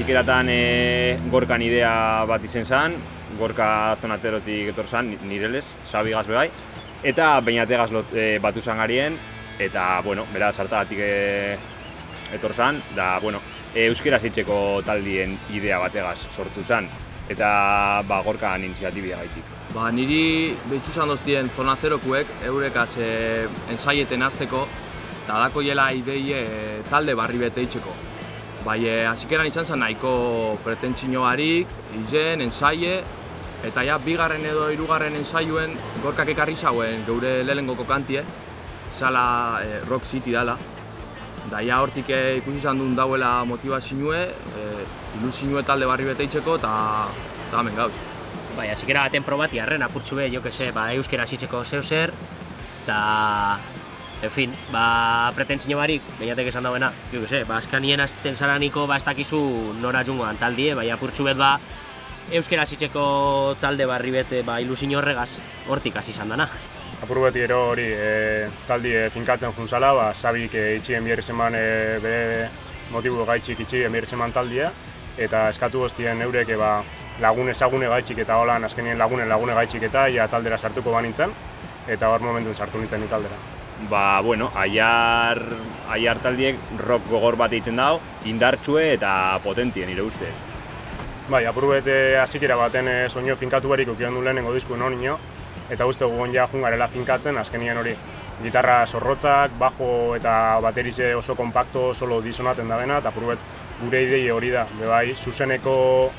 hasikeratan Gorkan idea bat izen zen, Gorka zonaterotik etor zen, nirelez, Sabigaz bebai, eta Beñategaz batu zen garien, eta, bueno, beraz, hartagatik etor zen, da, bueno, euskeraz itxeko taldien idea bategaz sortu zen, eta, Gorkan iniziatibia gaitxik. Niri behitzu zan doztien zonazerokuek, eurekaz ensaieten azteko, eta dako jela idei talde barri bete itxeko. Bai, hasikeran izan zen nahiko pretentzio barik, izen, ensaie, eta ja, bigarren edo hirugarren ensaioen Gorkak ekarri zauen geure lehengoko kantie, zala Rock City dala. Da, ja, hortik ikusi izan duen dauela motivazioe, ilusioe talde barri bete itxeko, eta hemen gauz. Bai, hasikera baten probati arren apurtxu be, jo que se, euskera zitzeko zeu-zer, eta, en fin, pretentzio barik, behiatek esan dauena, jo que se, azkanien azten zaraniko, ez dakizu nora jungoan taldie, bai, apurtxu bet, euskera zitzeko talde barri bete, ilusio horregaz, hortik hasi izan dana. Apur beti ero hori, taldi finkatzen juntzala, Sabik itxien bierri zeman, bere motibu gaitxik itxien bierri zeman taldie, eta eskatu goztien eurek lagun ezagune gaitxik eta holan azkenien lagune gaitxik eta ja taldera sartuko banintzen, eta hor momentun sartu nintzen ni taldera. Bueno, aiar taldiek rock gogor bat egiten dago, indartsue eta potentien, nire ustez. Bai, apur bete hasikera baten soinu finkatu barik ukion du lehenengo diskuen honino, eta uste gugon ja jungarela finkatzen, azkenien hori gitarra zorrotzak, bajo eta baterize oso kompakto, solo disonaten da bena, eta apur gure idei hori da, bai, zuzeneko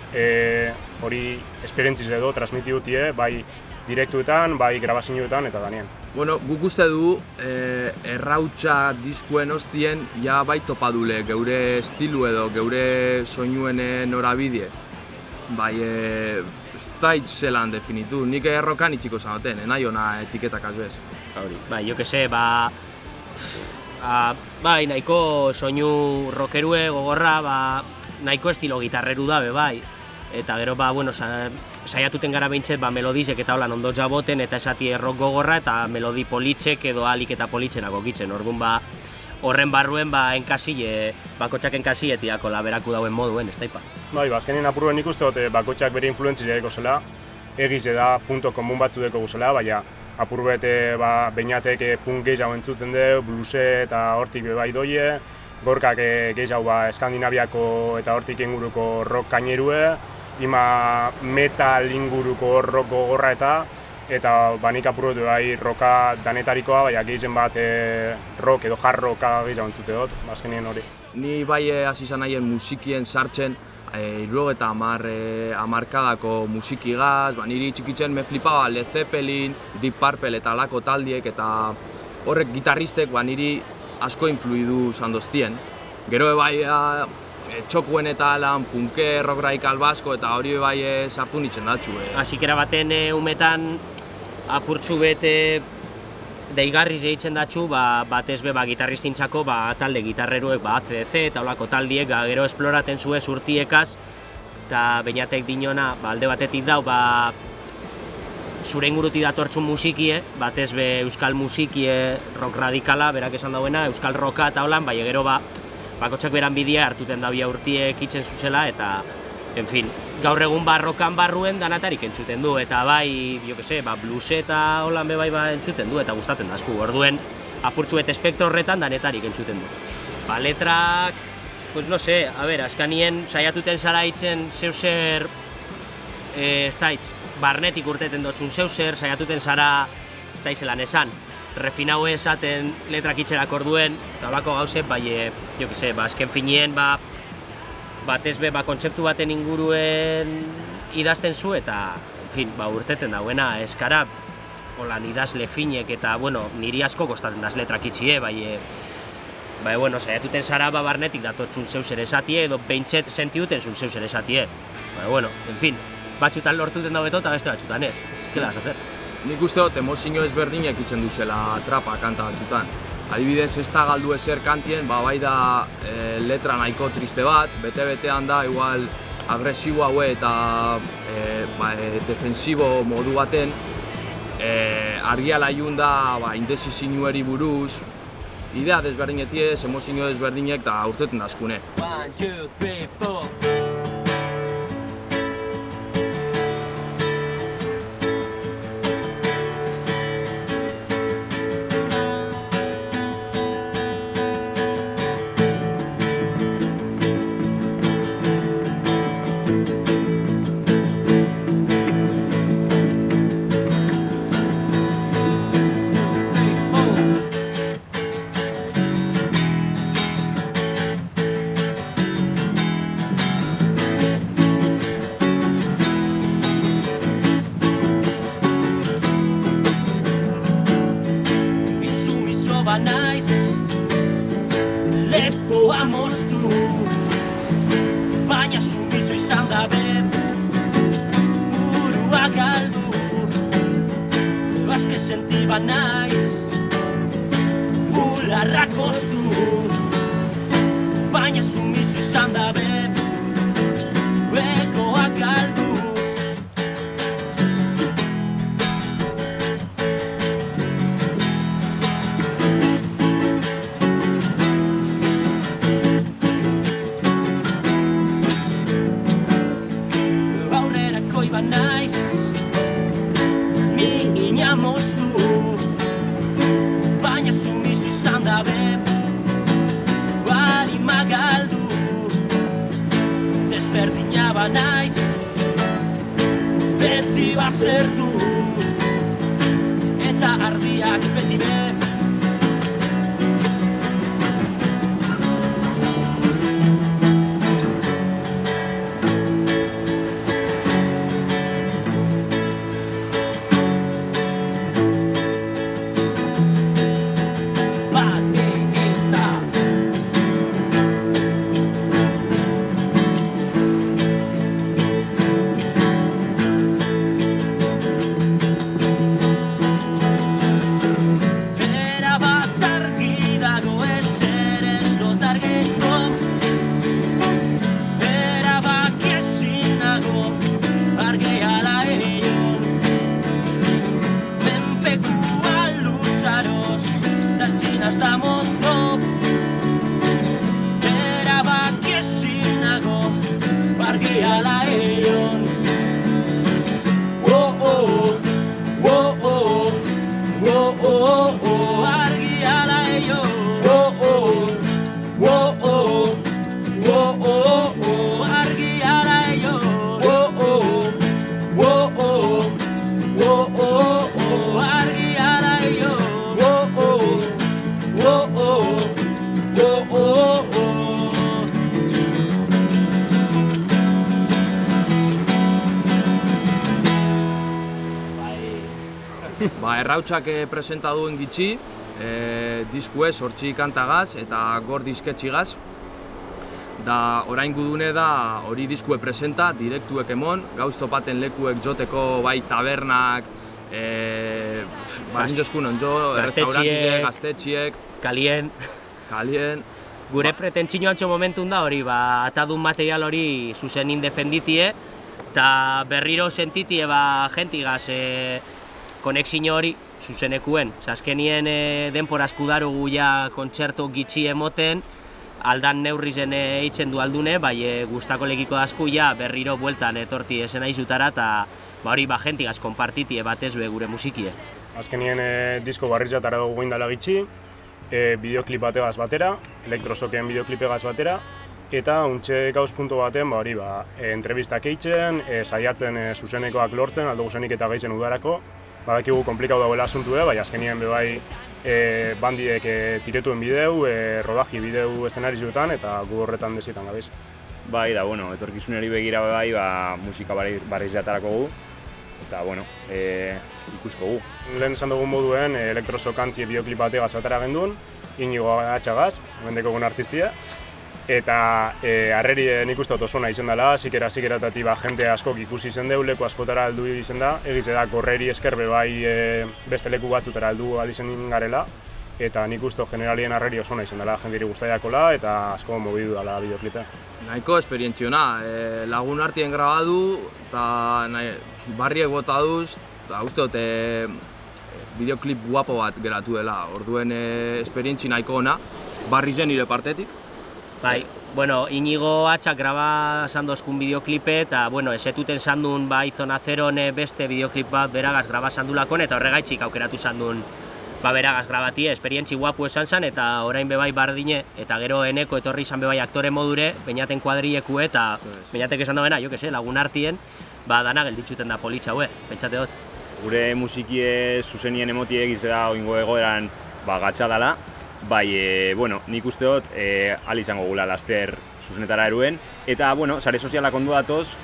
hori esperientziz edo transmiti dutie, bai direktuetan, bai grabazioetan eta danien. Bueno, guk uste du errautsa diskuen ostien ja bai topadule geure estilu edo geure soinuen norabidie. Bai, ez da zelan definitu, nik errokan itxiko zanoten, nahi ona etiketak azbez. Bai, jo que se, bai, nahiko soinu rockerue gogorra, nahiko estilo gitarreru dabe, bai. Eta gero, bueno, saiatuten gara behintzet, melodizek eta holan ondo jaboten, eta esati rock gogorra, eta melodi politxek edo alik eta politxenako gitzen. Orduan, horren barruen, enkasile, bakotxak enkasietiako laberaku dauen moduen, ez daipa. Bai, azkenien apuruen nik uste dut bakotxak bere influentzia eko zela, egiz eda punto komun batzu deko guzela, baina apur bete Beñatek punk gehiago entzuten du, bluse eta hortik bai doie, Gorkak gehiago Eskandinaviako eta hortik inguruko rock kainerue, ima metal inguruko rock gogorra eta nik apur bete bai rocka danetarikoa, baina gehien bat rock edo hard rocka gehiago entzute dut, azkenien hori. Ni bai hasi izan nahien musikien sartzen, 70 hamarkadako musikigaz, niri txikitzen me flipaba Led Zeppelin, Deep Purple eta alako taldiek, eta horrek gitarristek niri asko influidu zandoztien. Gero bai txokuen eta alan, punke, rock radikal basko eta hori bai sartu nitzen datxu. Hasikera baten umetan apurtxu bete deigarriz egiten datxu, batez be gitarristintzako talde gitarreruek ACDC eta olako taldiek gero esploraten zuen urtiekaz, eta Beñatek dinona alde batetik dau, zure inguruti datortzun musikie, batez be euskal musikie rock radikala, berak esan dauena, euskal rocka eta holan, gero bakotxak beran bidea hartuten dabia urtiek itzen zuzela, eta, en fin, gaur egun rockan barruen danatarik entzuten du, eta bai, jo que se, blues eta holan be bai entzuten du, eta gustaten dazku, orduen apurtxuet espektro horretan danetarik entzuten du. Letrak, pues no se, azkanien saiatuten zara itzen zeu-zer, ez da hitz, barnetik urteten dotzun zeu-zer, saiatuten zara, ez da izelan esan, refinau esaten letrak itxerak orduen, eta holako gauzek, bai, jo que se, azken finien, batez be, kontzeptu baten inguruen idazten zu, eta, en fin, urteten dauena, eskara, holan idazle finek, eta, bueno, niri asko kostaten daz letrak itxie, bai, bueno, saiatuten zara barnetik datotzun zeu-zer esatie, edo behintzet sentiuten zun zeu-zer esatie. Bueno, en fin, batxutan lortuten da beto eta beste batxutan ez. Kela hacer. Nik uste dut emozio ezberdinak itzen duzela trapa kanta batxutan. Adibidez, ez da galdu ezer kantien, bai da letra nahiko triste bat, bete-betean da, igual agresibo haue eta defensibo modu baten, argia laiun da indesizinueri buruz, idea desberdinetik, emozio desberdinek eta urteten dazkune. 1, 2, 3, 4 banaiz, lepoa moztu, baina sumiso izan dabe, burua galdu, bazke senti banaiz, bularrak oztu, baina sumiso izan dabe, bekoa galdu. Naiz, mina moztu, baina sumiso izan dabe, arima galdu, desberdina banaiz, beti baztertu, eta ardiak beti be. Errautsak presenta duen gitxi, diskuez 8 kantagaz eta gor disketxigaz. Da orain gudune da hori diskue presenta, direktuek emon, gauz topaten lekuek joteko bai tabernak, barinjozkun onjo, restaurantizek, gaztetxiek, kalien. Gure pretentzio antxo momentun da hori, atadun material hori zuzen indefenditie, eta berriro sentitie jentigaz konexio hori zuzenekuen. Azkenien denporaz kudarugu ja kontzertu gitxi emoten, aldan neurrizen eitzen du aldune, bai gustako legiko dazku ja berriro bueltan etorti esen aizutara, eta hori jentigaz konpartitie batez gure musikie. Azkenien disko barritxatara dugu indala gitxi, bideoklip bategaz batera, elektrosokeen bideoklipegaz batera, eta untxe gauz puntu baten entrevistak eitzen, saiatzen zuzenekoak lortzen, aldugu zenik eta gaitzen udarako. Badakigu komplikau dagoela asuntu baina azkenien bebai bandiek tiretuen bideu, rodaji bideu eszenarizuetan eta gu horretan desietan gabiz. Bai, da, etorkizunari begira bai, musika barriz jatarako gu, eta, ikusko gu. Lehen esan dugun moduen, elektrosokantie bioklip bategaz atara gendun, Inigo Atxagaz, mendeko gun artistia, eta harreri nik uste dut oso nahi izen dela, zikera-zikeratatik jente askok ikusi izen deu, leku askotara heldu izen da, egize da korreri eskerbe bai beste leku batzutara heldu alizen garela, eta nik uste generalien harreri oso nahi izen dela, jendiri guztaiakola eta asko mobidu dela bideoklipe. Nahiko esperientziona, lagun artien grabadu, eta barriek bota duz, eta uste dut bideoklip guapo bat geratu dela, orduen esperientzi nahiko ona, barri zen nire partetik. Bai, Inigo Atxak graba sandozkun bideoklipe eta, esetuten sandun Zona Zeron beste bideoklip bat beragaz graba sandulakon eta horregaitzik aukeratu sandun beragaz grabatie, esperientzi guapu esan zen eta orain bebai bardine eta gero eneko etorri izan bebai aktore modure, bainaten kuadrieku eta bainatek esan dagoena, lagun artien, dana gelditzuten da politxa hue, pentsate dut. Gure musikie zuzenien emotie egize da oingo egoeran gatsa dela. Bai, nik uste dut, ahal izango gula laster zuzenetara eruen. Eta, sare sozialak ondo datoz,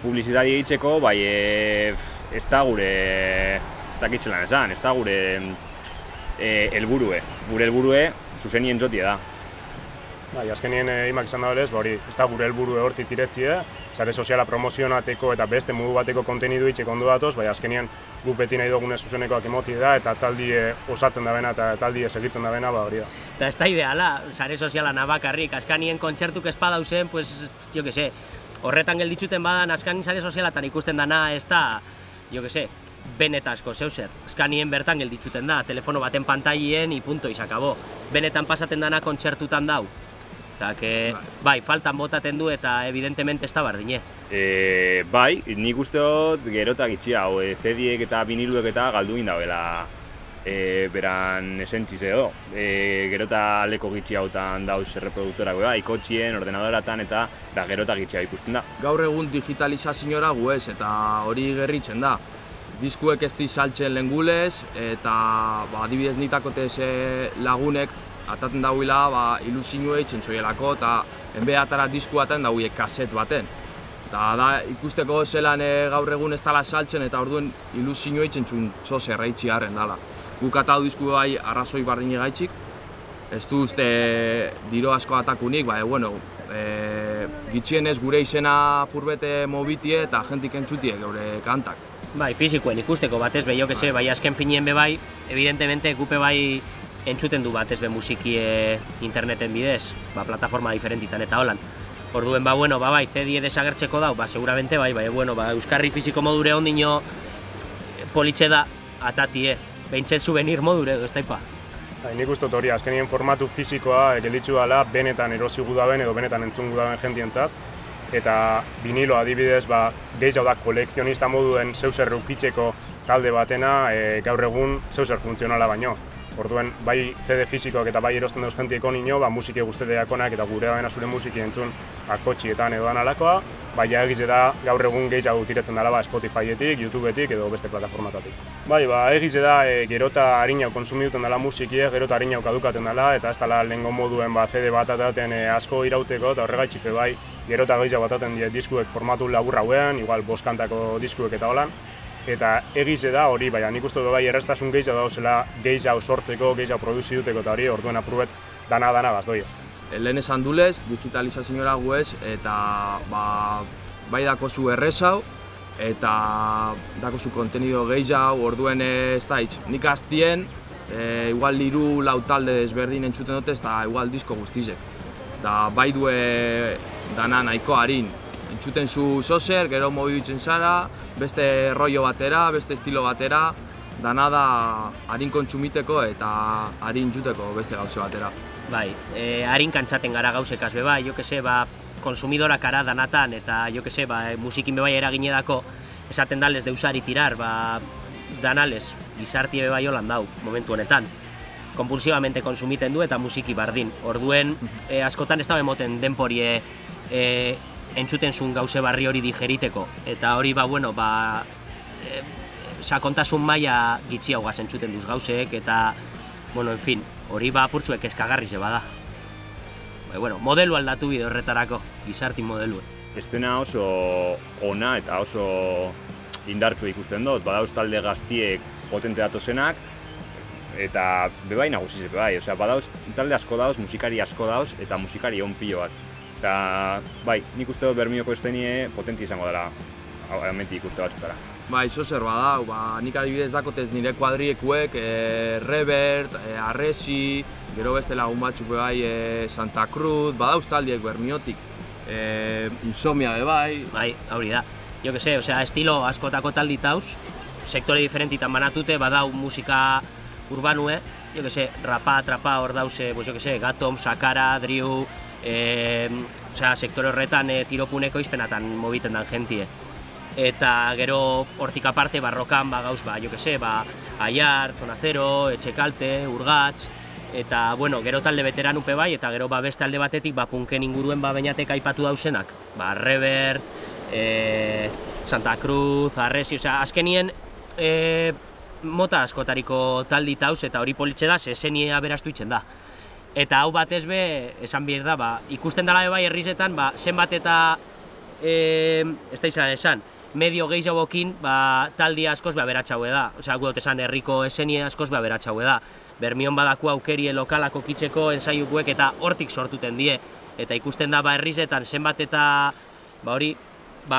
publizitatea egiteko, ez da gure, ez dakitzelan esan, ez da gure helburue. Gure helburue zuzenien jotie da. Bai, azkenien imak izan da berez, hori, ez da gure helburu hortik iretzie, sare soziala promozionateko eta beste modu bateko kontenidu itxek ondo datoz, bai, azkenien guk beti nahi dugune zuzenekoak emoti da, eta taldie osatzen da bena eta taldie segitzen da bena, hori da. Eta ez da ideala, sare soziala nabakarrik, azkanien kontzertuk espadauzen, pues, jo que se, horretan gelditzuten badan, azkanien sare sozialatan ikusten dana, ez da, jo que se, benetazko zeuzer. Azkanien bertan gelditzuten da, telefono baten pantailien, y punto, y se acabó. Benetan pasaten dana kontzertutan dau. Eta, bai, faltan botaten du eta evidentemente ez da bardine. Bai, nik uste dut gerotak itxia, CD-ek eta viniluek eta galdu egin dauela beran esentziz edo. Gerota leko gitxia hautan dauz erreproduktorak bai, kotxien, ordenadoratan eta gerotak gitxia ikusten da. Gaur egun digitalizaziora gu ez, eta hori gerritzen da. Diskuek ez di saltzen lengulez, eta adibidez nitakotez lagunek ataten dauila ilusioei txentsoielako eta enbe atara disku baten dauie kaset baten. Eta da ikusteko zelan gaur egun ez dala saltzen eta orduen ilusioei txentsuntzo zerraitzi harren dala. Guk atau disku bai arrazoi bardine gaitxik, ez du uste diro asko atakunik, bueno, gitxienez gure izena purbete mobitie eta jentik entzutie geure kantak. Bai, fizikoen ikusteko batez be, jo que se, bai azken finien be bai, evidentemente gupe bai entzuten du batez be musikie interneten bidez, plataforma diferentitan eta holan. Orduen, bueno, bai, CD desagertzeko dau, seguramente bai, bueno, euskarri fiziko modure ondino politxe da atatie, behintzen souvenir modure edo, ez daipa. Nik uste dut hori, azkenien formatu fizikoa gelditzu dela benetan erosi gudaben edo benetan entzun gudaben jentientzat, eta vinilo adibidez gehiago da kolekzionista moduen zeuzer ukitzeko talde batena gaur egun zeuzer funtzionala baino. Orduen, bai CD fizikoak eta bai erosten dauz jentieko nino, musiki guztedeakonak eta gure dabena zure musiki entzun kotxietan edo analakoa, bai egize da gaur egun gehiago tiretzen dela Spotifyetik, YouTubetik edo beste plataformatatik. Bai, egize da gerota harinau konsumiduten dela musikie, gerota harinau kadukaten dela, eta ez dela lehengo moduen CD bat ataten asko irauteko, eta horregaitxipe bai gerota gehiago ataten die diskuek formatu labur hauean, igual boskantako diskuek eta holan. Eta egize da hori, baina nik uste dut bai erreztasun gehiago dauzela gehiago sortzeko, gehiago produzi duteko eta hori orduen apurbet dana gazdoio. Lehen esan dulez, digitalizaziora gu ez, eta bai dakozu errezau, eta dakozu kontenido gehiago, orduen ez da hitz. Nik aztien, igual liru lau talde desberdin entzuten dute, eta igual disko guztizek. Eta bai due dana nahiko harin. Entzuten zu zozer, gero mobidutzen zara, beste rollo batera, beste estilo batera, dana da harin kontsumiteko eta harin juteko beste gauze batera. Bai, harin kantzaten gara gauzekaz be bai, jo que se, konsumidorak ara danatan eta jo que se, musikin be bai eraginedako esaten dalez deusari tirar, danales, gizartie be bai holan dau, momentu honetan. Kompulsibamente konsumiten du eta musiki bardin. Orduen, askotan ez da bemoten denporie entzuten zuen gauze barri hori digeriteko. Eta hori, bueno, sakontasun maila gitxi haugaz entzuten duz gauzek, eta, bueno, en fin, hori apurtzuek eskagarri ze bada. Bueno, modelu aldatu bide horretarako, gizarti modelu. Eszena oso ona eta oso indartsua ikusten dut, badauz talde gaztiek potente datozenak, eta bebai nagusizek bai, badauz talde asko dauz, musikari asko dauz, eta musikari on pilo bat. Eta, bai, nik uste dut Bermioko estenie potenti izango dela, hementik urte batzutara. Bai, zozer badau, nik adibidez dakotez nire kuadriekuek, Rebert, Arresi, gero beste lagun batzuk bai, Santa Cruz, badauz taldiek Bermiotik, Insomnia bai. Bai, hori da. Jo que se, estilo askotako talditauz, sektore diferentitan banatute, badau musika urbanue, jo que se, rapa, trapa, hor dauze, jo que se, Gatom, Sakara, Driu, sektore horretan tiropuneko izpenatan mobiten dan jentie. Eta gero hortik aparte barrokan gauz, jo que se, Aiar, Zona Zero, Etxekalte, Urgatz, eta, bueno, gero talde veteranupe bai, eta gero beste alde batetik punken inguruen beinatek aipatu dauzenak. Rebert, Santa Cruz, Arresi, azkenien mota askotariko talditauz, eta hori politxe da, zezenia beraztu itzen da. Eta hau batez be, esan behar da, ikusten dela bai herrizetan, zenbat eta, ez da izan esan, medio gehiagokin taldi askoz aberatsaue da. Osea, gu esan herriko esenie askoz aberatsaue da. Bermion badaku aukerie lokalako kitzeko ensaiukuek eta hortik sortuten die. Eta ikusten da herrizetan zenbat eta hori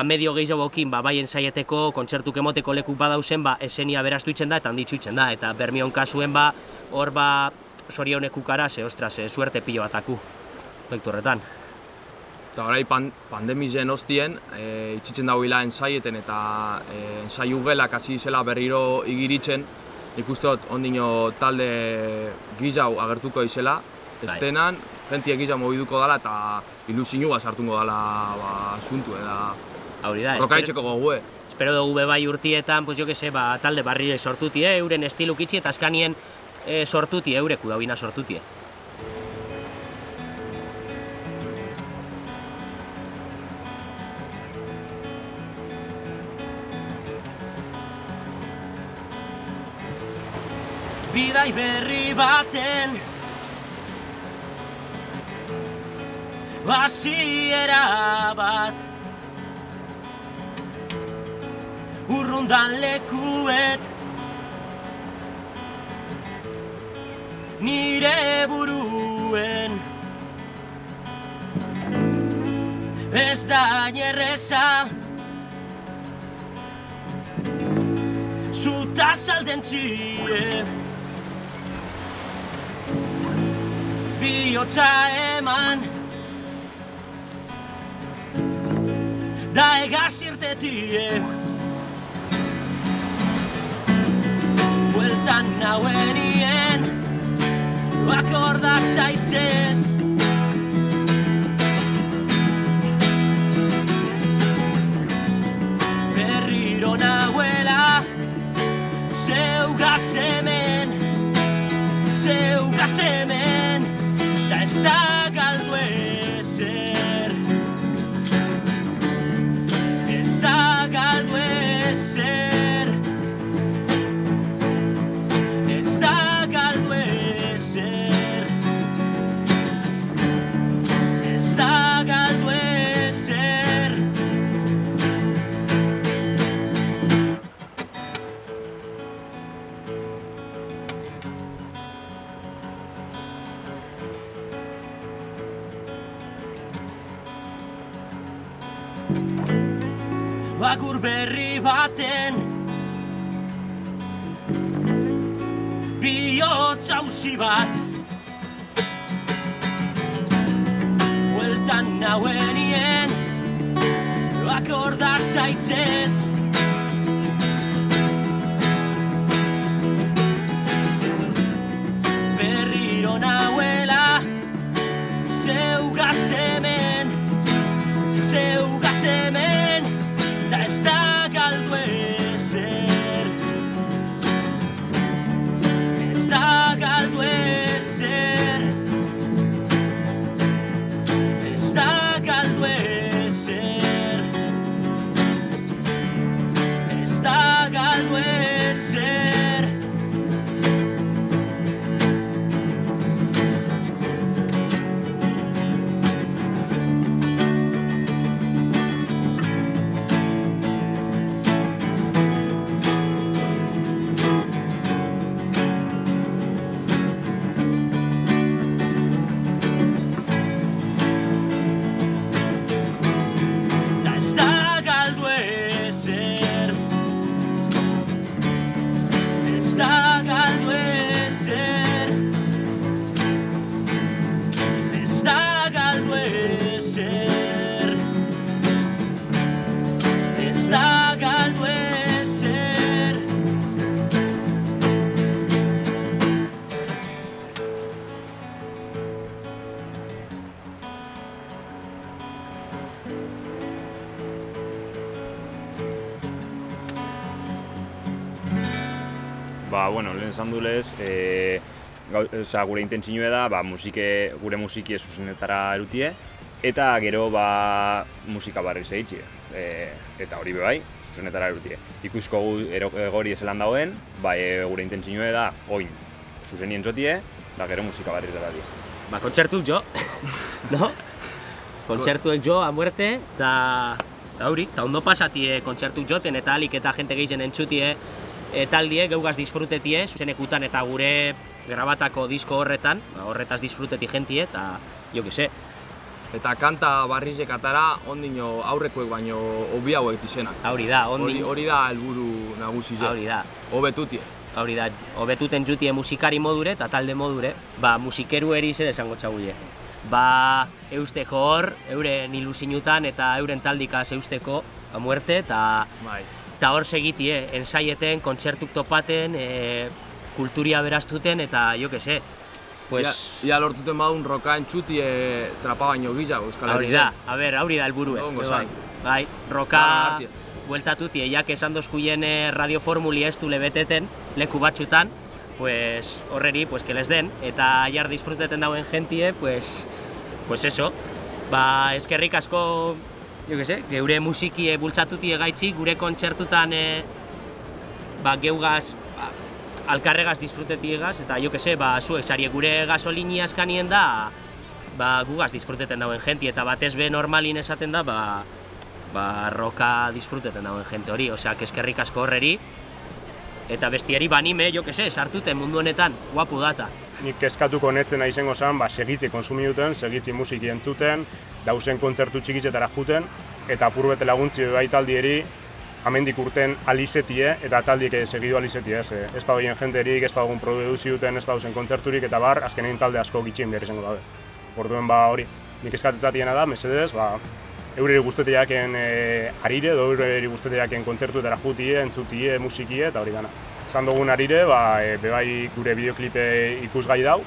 medio gehiagokin bai ensaieteko, kontzertuk emoteko leku badauzen esenia aberastu itzen da eta handitzu itzen da. Eta Bermion kasuen hor sorionekukara, ostras, suerte pilo bataku. Proiektu horretan. Eta orai pandemien ostien, itxitzen dagoela ensaieten eta ensaiu gelak hasi zela berriro igiritzen, ikuste dut ondino talde gizau agertuko izela, estenan, jentie gizau mobiduko dala eta ilusinua sartungo dala asuntu eta rokaitzeko gogue. Espero dugu bai urtietan, talde barri sortutie, euren estiluk itxi eta askanien sortutie, eureku daubina sortutie. Bidai berri baten hasiera bat urrundan lekuet nire buruen ez da erreza zuta saldentzie bihotza eman da egaz irtetie bueltan nauenien bakorda zaitzez berriro nauela zeugaz hemen da ez da galdu ezer ez da galdu ezer ez da galdu ezer ez da galdu ezer Agur berri baten bihotz hausi bat bueltan nauenien bakorda zaitzez berriro nauela zeugaz hemen da ez da galdu ezer ez da galdu ezer ez da galdu ezer ez da galdu ezer Bueno, lehen esan dulez, gure intentzioa da gure musiki zuzenetara erutie eta gero musika barri zehitxe. Eta hori bai, zuzenetara erutie. Ikusko egori ezelan dagoen, gure intentzioa da oin zuzenien zotie, da gero musika barri kontzertuk jo, no? Kontzertuek jo, a muerte, eta Hauri, eta ondo pasatie kontzertuk joten eta alik eta jente gehien entzutie taldie, geugaz disfrutetie, zuzenekutan eta gure grabatako disko horretan, horretaz disfruteti jentie, eta jo que se. Eta kanta barrizek atara ondino aurrekoek baino hobi hauek dizenak. Hori da, ondino. Hori da helburu nagusi ze. Hori da. Hobetutie. Hori da, hobetuten jutie musikari modure eta talde modure, musikeru eri zer esango txagulie. Eusteko hor, euren ilusinutan eta euren taldikaz eusteko a muerte, eta hor segitie, ensaieten, kontzertuk topaten, kulturia beraztuten eta jo que se. Ia lortuten badun roka entzutie trapa baino gizago Euskal Herria. Hori da helburue. Bai, roka bueltatuti, eiak esan dozkuien radioformuli ez du lebeteten, leku batxutan, horreri, que les den, eta jar disfruteten dauen jentie, pues eso. Eskerrik asko, jo que se, geure musiki bultzatuti egaitzi, gure kontzertutan geugaz, alkarregaz disfrutetiegaz, eta jo que se, zuek sariek gure gasolini askanien da, gugaz disfruteten dauen jentie, eta batez be normalin esaten da, roka disfruteten dauen jente hori, oseak eskerrik asko horreri, eta bestiari banime, jo que se, sartuten mundu honetan, guapu data. Nik eskatuko netzen izango zen, segitzi konsumi duten, segitzi musiki entzuten, dauzen kontzertu txikitzetara juten, eta apurbete laguntzi bai taldieri, amendik urten alizetie, eta taldiek segidu alizetie, ez pagoien jenterik, ez pagoen produzi duten, ez pagoen kontzerturik, eta azkenein talde asko gitxien behar izango dabe. Orduen hori, nik eskatzatiena da, mesedez, eureri guzteteaken arire, edo eureri guzteteaken kontzertuetara jutie, entzutie, musikie, eta hori dana. Zan dugun arire, bebai gure bideoklipe ikusgai dau,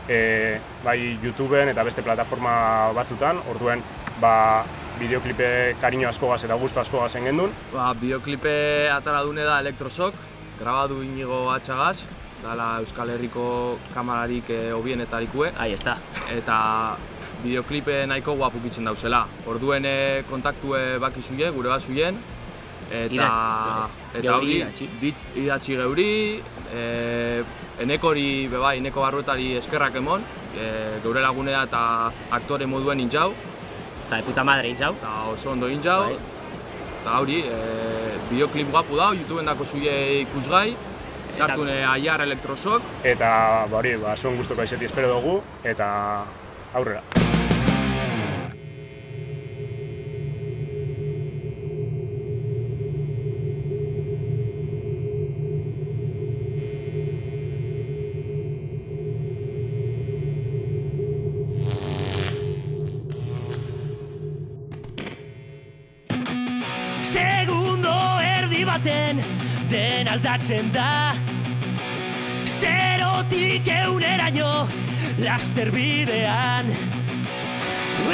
bai YouTubeen eta beste plataforma batzutan, orduen bideoklipe kariño askogaz eta gustu askogaz engendun. Bideoklipe atara dune da Elektrosok, grabadu Inigo Atxagaz, dala Euskal Herriko kamararik hobienetarikue. Ahí está. Eta bideoklipe nahiko guapukitzen dauzela. Orduen kontaktue bakizuie, gure bazuien, eta hori idatzi geuri, enekori, eneko barruetari eskerrak emon, geure lagunea eta aktore moduen intzau. Eta de puta madre intzau. Eta oso ondo intzau. Eta hori, bideoklip guapu dau, YouTubeen dako zuie ikusgai, sartune Aiar Elektrosok. Eta hori, zuen guztoko izeti espero dugu, eta aurrera. Segundo erdi baten den aldatzen da, zerotik euneraino laster bidean.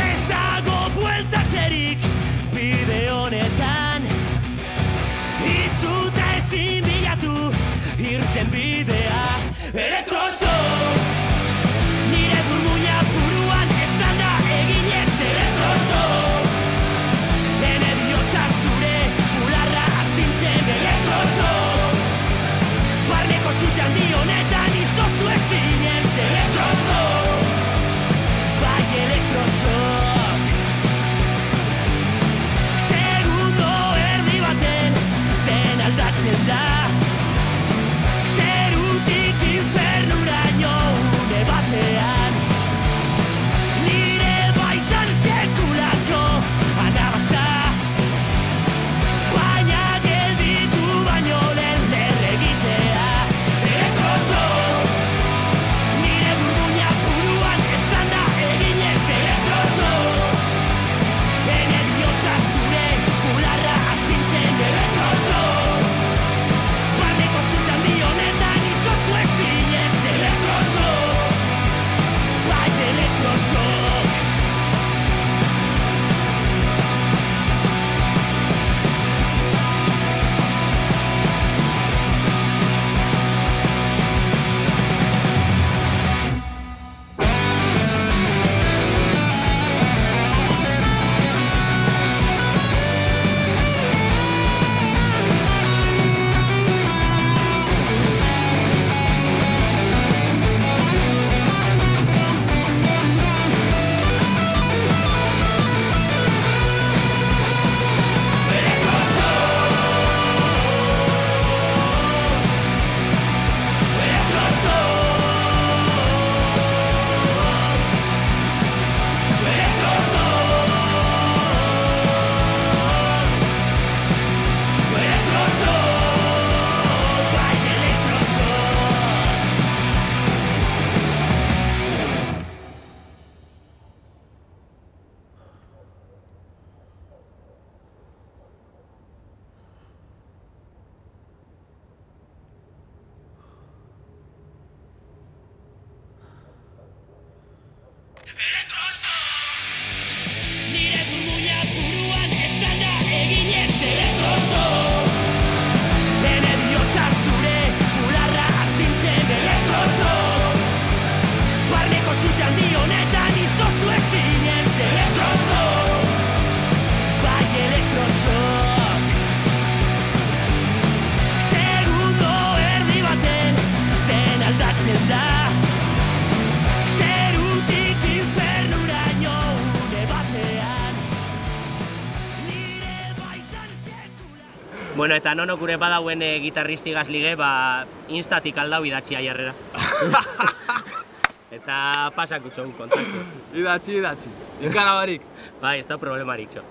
Ez dago bueltatzerik bide honetan, itzuta ezin bilatu irten bidea. Elektrosok, nire burmuina buruan ez da eginez. Elektrosok, ene bihotza zure bularra astintzen. Elektrosok, barneko zute handi honetan izoztu ezinez. Elektrosok, bai Elektrosok. Segundo erdi baten den aldatzen da, zerutik infernura Bueno, eta nono gure badauen gitarristigaz lige, instatik aldau idatxia jarrera. Eta pasakutxo un kontaktu. Idatzi. Ikara barik. Bai, ez da problemarik txo.